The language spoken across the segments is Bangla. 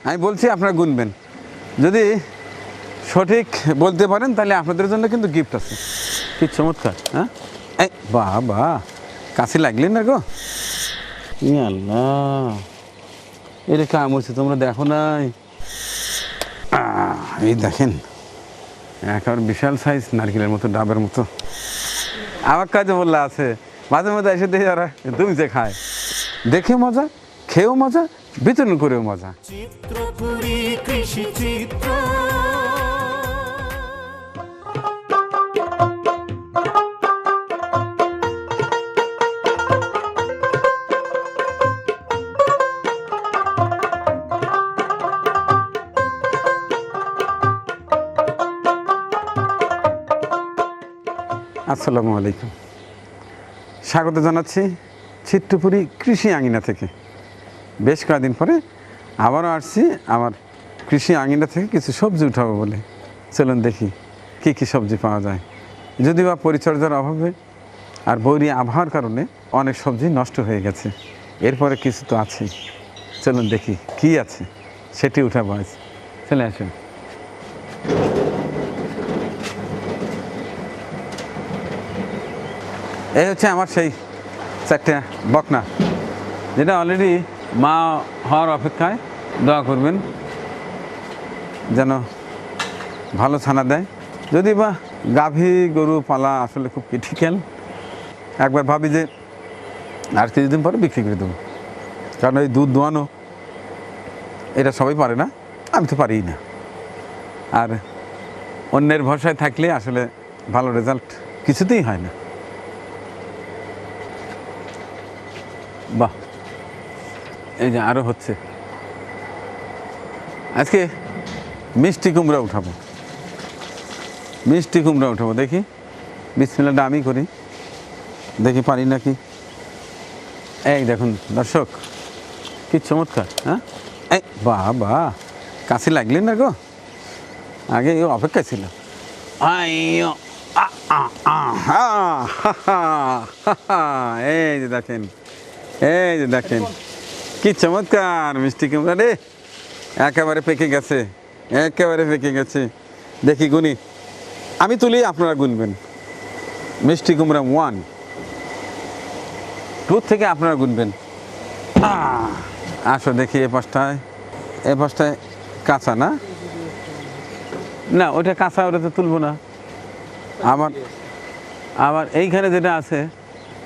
আমি বলছি আপনারা গুনবেন, যদি সঠিক বলতে পারেন তাহলে আপনাদের জন্য কিন্তু গিফট আছে। কি চমৎকার! হ্যাঁ, এই বাবা, কাছে লাগলেন না গো? ই আল্লাহ, এটা কাম হচ্ছে, তোমরা দেখো নাই? এই দেখেন, একেবারে বিশাল সাইজ, নারকেলের মতো, ডাবের মতো। আমার কাছে বললা আছে, মাঝে মাঝে এসে দেখে ওরা তুমি যে খায়, দেখে মজা, খেয়েও মজা, বিতরণ করেও মজা। চিত্রপুরী কৃষি চিত্র। আসসালামু আলাইকুম, স্বাগত জানাচ্ছি চিত্রপুরী কৃষি আঙিনা থেকে। বেশ কয়েকদিন পরে আবারও আসছি আমার কৃষি আঙিনা থেকে কিছু সবজি উঠাবো বলে। চলুন দেখি কী কী সবজি পাওয়া যায়। যদিও বা পরিচর্যার অভাবে আর বৈরী আবহাওয়ার কারণে অনেক সবজি নষ্ট হয়ে গেছে, এরপরে কিছু তো আছেই। চলুন দেখি কী আছে, সেটি উঠাবো আজ। চলে আসুন। এই হচ্ছে আমার সেই চারটে বকনা, যেটা অলরেডি মা হওয়ার অপেক্ষায়। দোয়া করবেন যেন ভালো ছানা দেয়। যদি বা গাভী গরু পালা আসলে খুব ক্রিটিক্যাল, একবার ভাবি যে আর কিছুদিন পরে বিক্রি করে দেবো, কারণ এই দুধ দোয়ানো এটা সবাই পারে না, আমি তো পারিই না। আর অন্যের ভরসায় থাকলে আসলে ভালো রেজাল্ট কিছুতেই হয় না। বাহ, এই যে আরও হচ্ছে। আজকে মিষ্টি কুমড়া উঠাবো, মিষ্টি কুমড়া উঠাবো। দেখি বিসমিল্লাহটা আমি করি, দেখি পারি নাকি। এই দেখুন দর্শক, কি চমৎকার! হ্যাঁ, এই বাবা, কাছে লাগলেন না গো? আগে ও অপেক্ষা ছিল। এই যে দেখেন, এই যে দেখেন, কি চমৎকার মিষ্টি কুমড়া রে! একেবারে পেকে গেছে, একেবারে পেকে গেছে। দেখি গুনি, আমি তুলি, আপনারা গুনবেন। মিষ্টি কুমড়া 1, 2 থেকে আপনারা গুনবেন। আসো দেখি এ পাশটায়, এ পাশটায় কাঁচা না? না, ওটা কাঁচা, ওটা তো তুলবো না। আমার আবার এইখানে যেটা আছে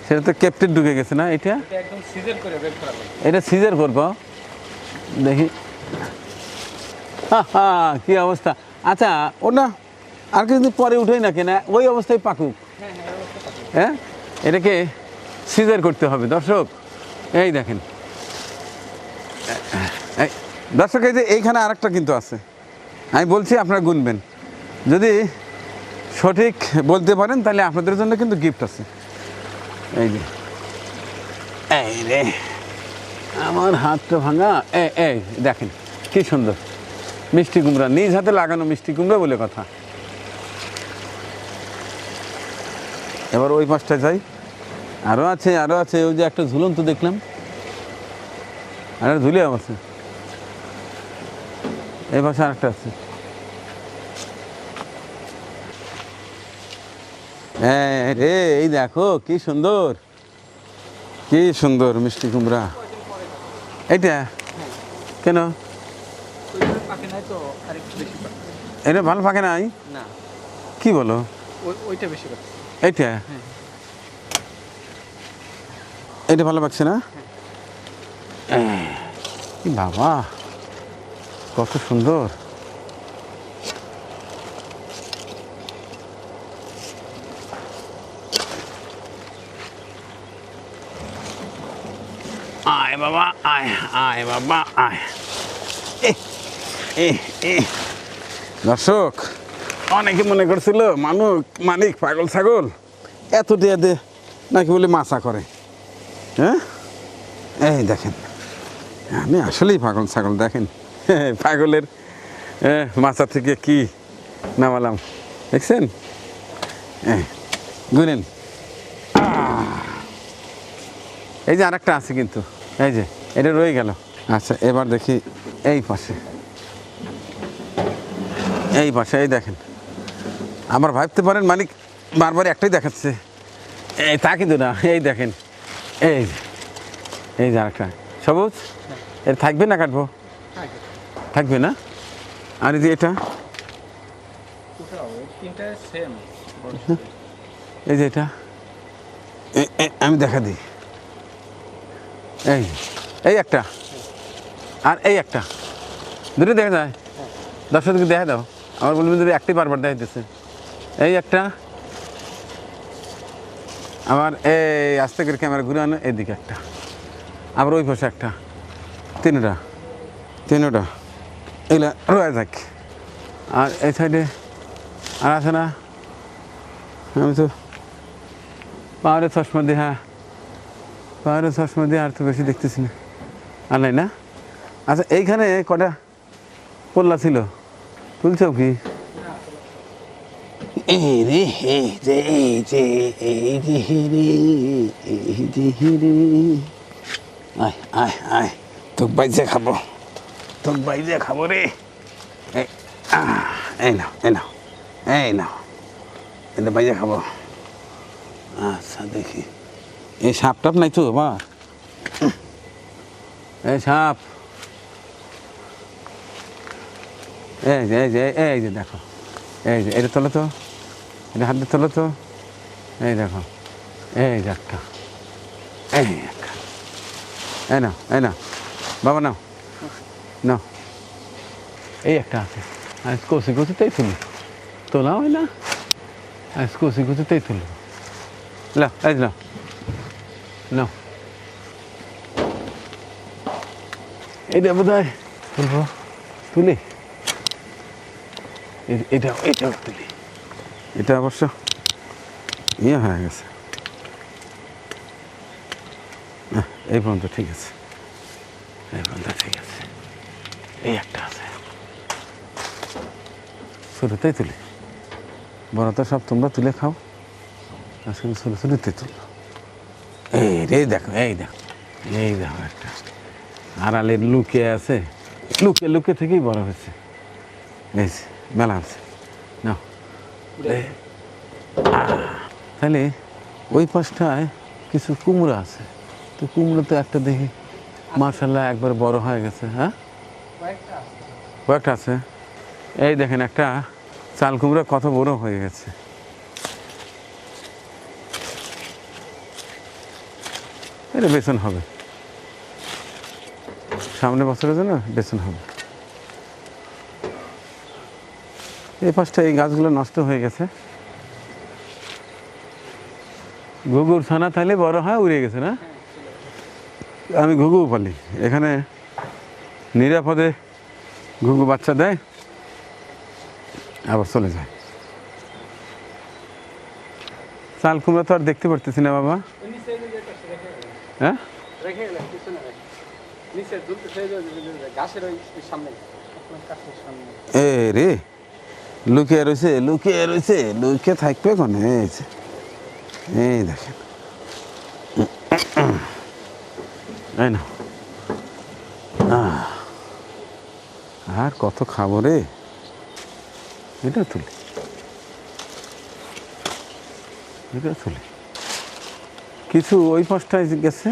সেটা তো ক্যাপ্টেন ঢুকে গেছে না? এটা একদম সিজার করে বের করা হবে। এটা সিজার করবো, দেখি। কি অবস্থা! আচ্ছা, ও না আর কিছু পরে উঠেই না কেনা, ওই অবস্থায় পাকুক। হ্যাঁ, এটাকে সিজার করতে হবে দর্শক। এই দেখেন, এই দর্শক, এই যে এইখানে আরেকটা কিন্তু আছে। আমি বলছি আপনারা গুনবেন, যদি সঠিক বলতে পারেন তাহলে আপনাদের জন্য কিন্তু গিফট আছে। এই যে, এই রে, আমার হাতটা ভাঙা। এই দেখেন কি সুন্দর মিষ্টি কুমড়া, নিজ হাতে লাগানো মিষ্টি কুমড়া বলে কথা। এবার ওই পাশটা যাই, আরও আছে, আরও আছে। ওই যে একটা ঝুলন্ত দেখলাম, আর ঝুলে আছে। এই পাশে আরেকটা আছে। রে, এই দেখো কি সুন্দর, কি সুন্দর মিষ্টি কুমড়া। এইটা কেন পাকে নাই তো আরেকটু বেশি পাকে। এটা ভালো পাকে নাই? না, কি বলো? ওইটা বেশি পাকে। এইটা, এটা ভালো পাকছে না? কি বাবা, কত সুন্দর! আয় বাবা, আয় আয় বাবা, আয়। দর্শক, অনেকে মনে করছিল মানিক পাগল ছাগল, এত দিয়ে দে নাকি বলে মাছা করে। হ্যাঁ, এই দেখেন, আমি আসলেই পাগল ছাগল। দেখেন পাগলের মাছা থেকে কি নামালাম, দেখছেন? গুনেন। এই যে আরেকটা আছে কিন্তু, এই যে এটা রয়ে গেল। আচ্ছা এবার দেখি এই পাশে, এই পাশে এই দেখেন, আমার ভাবতে পারেন মালিক বারবার একটাই দেখাচ্ছে, এই তা কিন্তু না, এই দেখেন, এই যে, এই যে আরেকটা সবুজ, এর থাকবে না কাটবো? থাকে থাকবে না। আর এই যে এটা, কোথাও এই তিনটা সেম এই যে এটা, আমি দেখা দিই, এই যে, এই একটা আর এই একটা, দুটো দেখা যায়, দর্শককে দেখা দাও, আমার বলবেন যদি একটাই বারবার দেখা দিতেছে, এই একটা, আমার এই আস্তে করে ক্যামেরা ঘুরে আনো, এইদিকে একটা, আবার ওই পাশে একটা, তিনটা এগুলা রয়ে যাক। আর এই সাইডে আর আছে না, আমি তো পাহাড়ের চশমা দিয়ে, হ্যাঁ পাহাড়ের চশমা দিয়ে আর তো বেশি দেখতেছি না, আর নাই না। আচ্ছা এইখানে কটা পল্লা ছিল, তুলছেও কি? এই রে এই যে এই যে এই যে রে এই যে রে, আয় আয় আয়, তোক বাইজে খাবো, তোক বাইজে খাবো রে, এই নাও এই নাও এই নাও, এটা বাইজে খাবো। আচ্ছা দেখি, এই সাপ টাপ নাই তো আবার, এই সাপ, এই যে এই যে এই যে দেখো, এই যে এটা তোলো তো, এটা হাত দিয়ে তোলো তো, এই দেখো, এই যে একটা, এই একটা, এই নাও এই নাও বাবা, নাও নাও, এই একটা আছে, আজ কষি কষিতেই তুলি, তোলা হয় না, আজ কষি কষিতেই তুলি, লাও এই নাও নাও, এটা বোধ হয় তুলবো, তুলি, এটাও এটাও তুলি, এটা অবশ্য ইয়ে হয়ে গেছে, এই পর্যন্ত ঠিক আছে, এই পর্যন্ত ঠিক আছে, এই একটা আছে, ছোটোতেই তুলি, বড় তো সব তোমরা তুলে খাও, আর শুধু ছোটো ছোটোতেই তুললো, এই দেখো এই দেখো এই দেখো একটা, আড়ালে লুকিয়ে আছে, লুকে লুকে থেকেই বড় হয়েছে, এই যে মেলা আছে, নাও, তাহলে ওই পাশটায় কিছু কুমড়ো আছে, তো কুমড়ো তো একটা দেখি মাশাআল্লাহ একবার বড় হয়ে গেছে, হ্যাঁ কয়েকটা আছে, এই দেখেন একটা চাল কুমড়ো কত বড় হয়ে গেছে, এটা বেতন হবে, সামনে বছরের জন্য বেতন হবে। এই পাশটা এই গাছগুলো নষ্ট হয়ে গেছে, ঘুঘুর ছানা তাইলে বড় হয় উড়ে গেছে না, আমি ঘুঘু পালি এখানে, নিরাপদে ঘুঘু বাচ্চা দেয় আবার চলে যায়। চাল কুমড়া তো আর দেখতে পারতেছি না বাবা, হ্যাঁ রেখে গেলেন পিছনে নিচে দুলতে গাছের ওই সামনে সামনে, এ রে লুকিয়ে রয়েছে লুকিয়ে রয়েছে, লুকিয়ে থাকবে কোনে, এই দেখেন, এই না আর কত খাবো রে, এটা তুলি এটা তুলি, কিছু ওই পাশটায় গেছে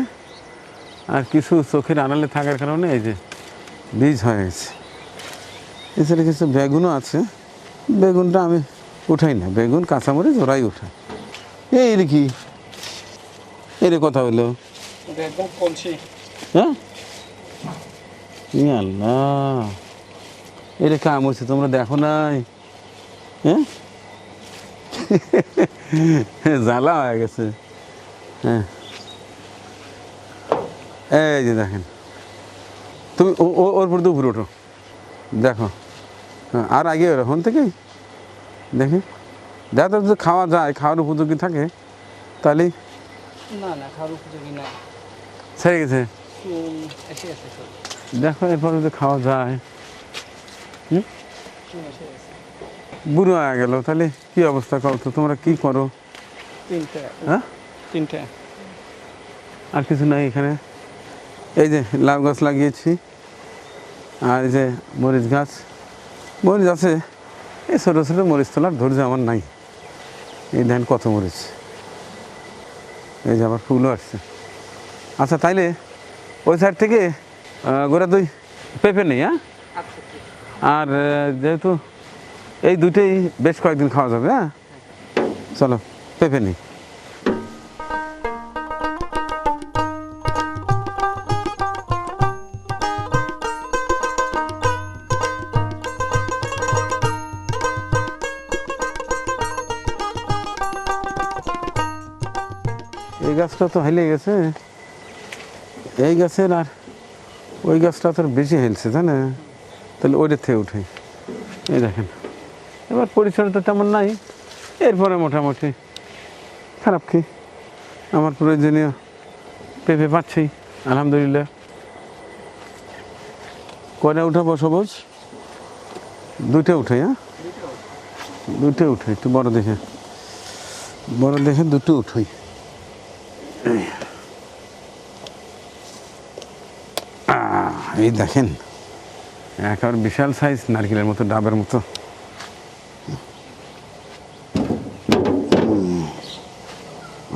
আর কিছু চোখের আড়ালে থাকার কারণে এই যে বীজ হয়ে গেছে। এছাড়া কিছু বেগুনও আছে, বেগুনটা আমি উঠাই না, বেগুন কাঁচামরিচ ওরাই উঠায়। এই রে কি এর কথা হইলো, একদম কলসি, হ্যাঁ ই আল্লাহ, এটা কাম হচ্ছে তোমরা দেখো নাই, হ্যাঁ জ্বালা হয়ে গেছে, হ্যাঁ এই যে দেখেন, তুমি ওর উপর দিয়ে উপরে ওঠো, দেখো, হ্যাঁ আর আগে ওরকম থেকেই দেখি, যাতে যদি খাওয়া যায়, খাওয়ার উপযোগী থাকে তাহলেই, না না খাওয়ার উপযোগী না, ছেড়ে গেছে, এসে আছে সব, দেখো এরপর যদি খাওয়া যায়, এসে আছে বুড়ো হয়ে গেল, তাহলে কি অবস্থা করো তো, তোমরা কি করো? তিনটা, হ্যাঁ তিনটা আর কিছু নাই এখানে, এই যে লাউ গাছ লাগিয়েছি, আর এই যে মরিচ গাছ, মরিচ আছে, এই ছোটো ছোটো মরিচ তোলার ধৈর্য আমার নাই। এই দেখেন কত মরিচ, এই যে আবার ফুলও আসছে। আচ্ছা তাইলে ওই সাইড থেকে গোড়া দই পেঁপে নেই, হ্যাঁ? আচ্ছা ঠিক আর যেহেতু এই দুটোই বেশ কয়েকদিন খাওয়া যাবে, হ্যাঁ চলো পেঁপে নেই। এই গাছটা তো হেলে গেছে, এই গাছের আর ওই গাছটা তো বেশি হেলছে, তাই না? তাহলে ওইটার থেকে উঠে এই দেখেন। এবার পরিচর্যা তেমন নাই, এরপরে মোটামুটি খারাপ কি আমার প্রয়োজনীয় পেঁপে পাচ্ছি আলহামদুলিল্লাহ। কয়টা উঠাবো সবুজ? দুইটা উঠে, হ্যাঁ দুইটা উঠে, একটু বড় দেখে, বড় দেখে দুটো উঠোই। এই দেখেন একেবারে বিশাল সাইজ নারকেলের মতো, ডাবের মতো।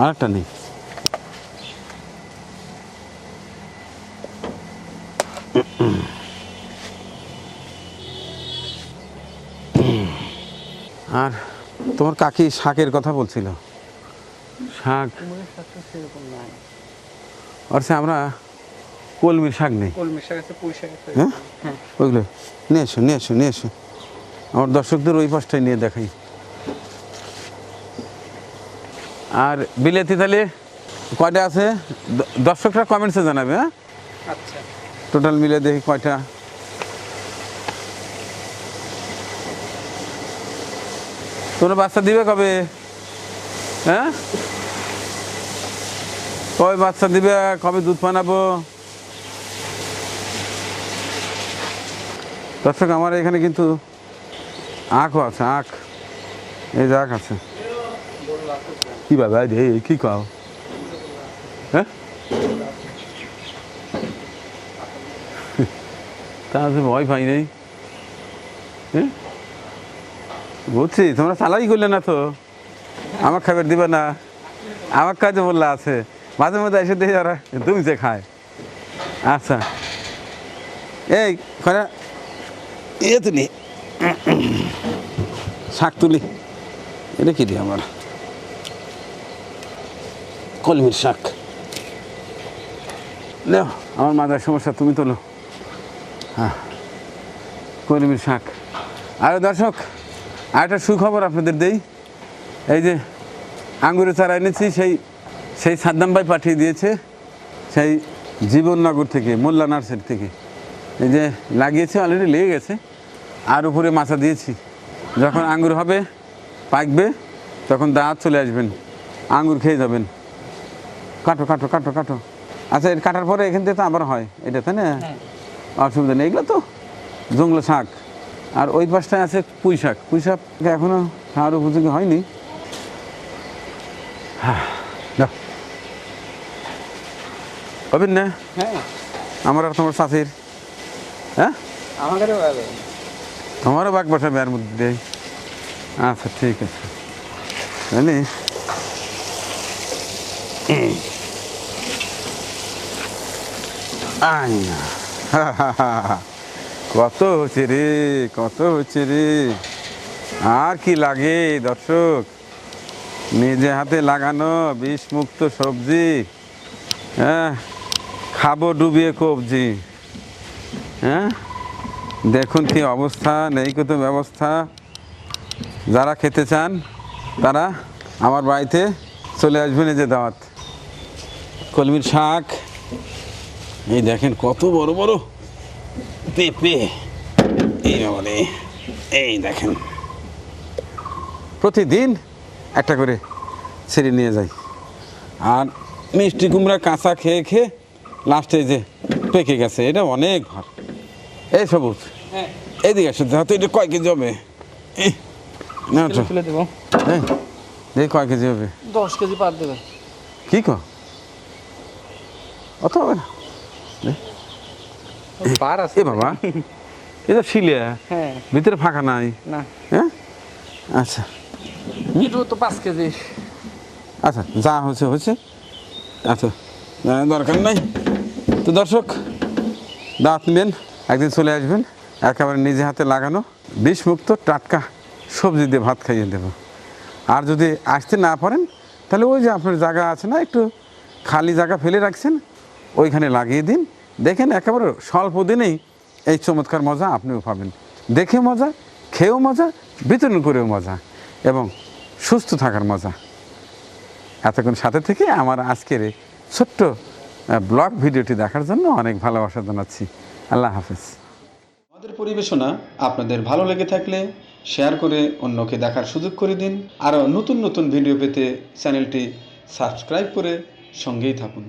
আর একটা নেই। আর তোমার কাকি শাকের কথা বলছিল, শাক কুমড়োর শাক তো সেরকম নাই। অর্থে আমরা কলমির শাক নেই, কলমি শাক আছে, পুঁই শাক আছে। হ্যাঁ হ্যাঁ ওইগুলো নিয়ে এসো, নিয়ে এসো, নিয়ে এসো। আমার দর্শকদের ওই পাশটাই নিয়ে দেখাই। আর বিলেতি তাহলে কয়টা আছে দর্শকরা কমেন্টসে জানাবে, হ্যাঁ আচ্ছা টোটাল মিলে দেখি কয়টা। তোমরা বাচ্চা দিবে কবে, হ্যাঁ কবে বাচ্চা দিবে, কবে দুধ পানাবো? দর্শক আমার এখানে কিন্তু আখও আছে, আখ, এই যে আখ আছে। কি বাবা রে, কি কাও, হ্যাঁ তা ভয় পাই নেই, হ্যাঁ বুঝছি। তোমরা চালাই করলে না তো, আমার খাবার দিবে না, আমার কাজে বললা আছে, মাঝে মধ্যে এসে দেখি ওরা তুমি যে খায়। আচ্ছা এই খরা ইয়ে তুলি, শাক তুলি, এটা কি দিই আমার কলমির শাক। লেও আমার মাথার সমস্যা, তুমি তোলো। হ্যাঁ কলমির শাক। আর দর্শক আর একটা সুখবর আপনাদের দেই, এই যে আঙ্গুরের চারা এনেছি, সেই সাদ্দাম ভাই পাঠিয়ে দিয়েছে, সেই জীবননগর থেকে, মোল্লা নার্সারি থেকে। এই যে লাগিয়েছে, অলরেডি লেগে গেছে, আর উপরে মাচা দিয়েছি। যখন আঙ্গুর হবে, পাকবে, তখন দাঁত চলে আসবেন, আঙ্গুর খেয়ে যাবেন। কাটো কাটো কাটো কাটো। আচ্ছা এটা কাটার পরে এখান থেকে তো আবার হয় এটা, তাই না? অসুবিধা নেই, এগুলো তো জংলা শাক। আর ওই পাশটায় আছে পুঁই শাক, পুঁই শাক এখনও খাওয়ার উপযোগী হয়নি। হ্যাঁ হবেন না? হ্যাঁ আমার আর তোমার চাষির, হ্যাঁ আমাদেরও ভালো। তোমারও বাঘ বসাবে এর মধ্যে। আচ্ছা ঠিক আছে, জানি কত হচ্ছে রে, কত হচ্ছে রে। আর কি লাগে দর্শক, নিজে হাতে লাগানো বিষমুক্ত সবজি, হ্যাঁ খাবো ডুবিয়ে কবজি। হ্যাঁ দেখুন কি অবস্থা, নেই কত ব্যবস্থা। যারা খেতে চান তারা আমার বাড়িতে চলে আসবেন, এই যে দাওয়াত। কলমির শাক, এই দেখেন কত বড় বড় পেঁপে, এই বাবারে, এই দেখেন প্রতিদিন একটা করে ছেড়ে নিয়ে যাই। আর মিষ্টি কুমড়া কাঁচা খেয়ে খেয়ে লাস্টে যে পেকে গেছে, এটা অনেক ভার। এই সবুজ হ্যাঁ এইদিকে আসে, হয়তো এটা কয় কেজি হবে, না তো তুলে দেবো। দেখি কয় কেজি হবে। 10 কেজি পার দেবে। কি কো, অত হবে না পার আছে এ বাবা, এটা শিলে হ্যাঁ ভিতরে ফাঁকা নাই না হ্যাঁ আচ্ছা এটু তো 5 কেজি আচ্ছা যা হয়েছে হয়েছে আচ্ছা দরকার নাই তো দর্শক দাঁত নেবেন একদিন চলে আসবেন একেবারে নিজে হাতে লাগানো বিষমুক্ত টাটকা সবজি দিয়ে ভাত খাইয়ে দেবো আর যদি আসতে না পারেন তাহলে ওই যে আপনার জায়গা আছে না একটু খালি জায়গা ফেলে রাখছেন ওইখানে লাগিয়ে দিন দেখেন একেবারে স্বল্প দিনেই এই চমৎকার মজা আপনিও পাবেন দেখে মজা খেয়েও মজা বিতরণ করেও মজা এবং সুস্থ থাকার মজা এতক্ষণ সাথে থেকে আমার আজকের এই ছোট্ট ব্লগ ভিডিওটি দেখার জন্য অনেক ভালোবাসা জানাচ্ছি আল্লাহ হাফেজ আমাদের পরিবেশনা আপনাদের ভালো লেগে থাকলে শেয়ার করে অন্যকে দেখার সুযোগ করে দিন আরও নতুন নতুন ভিডিও পেতে চ্যানেলটি সাবস্ক্রাইব করে সঙ্গেই থাকুন।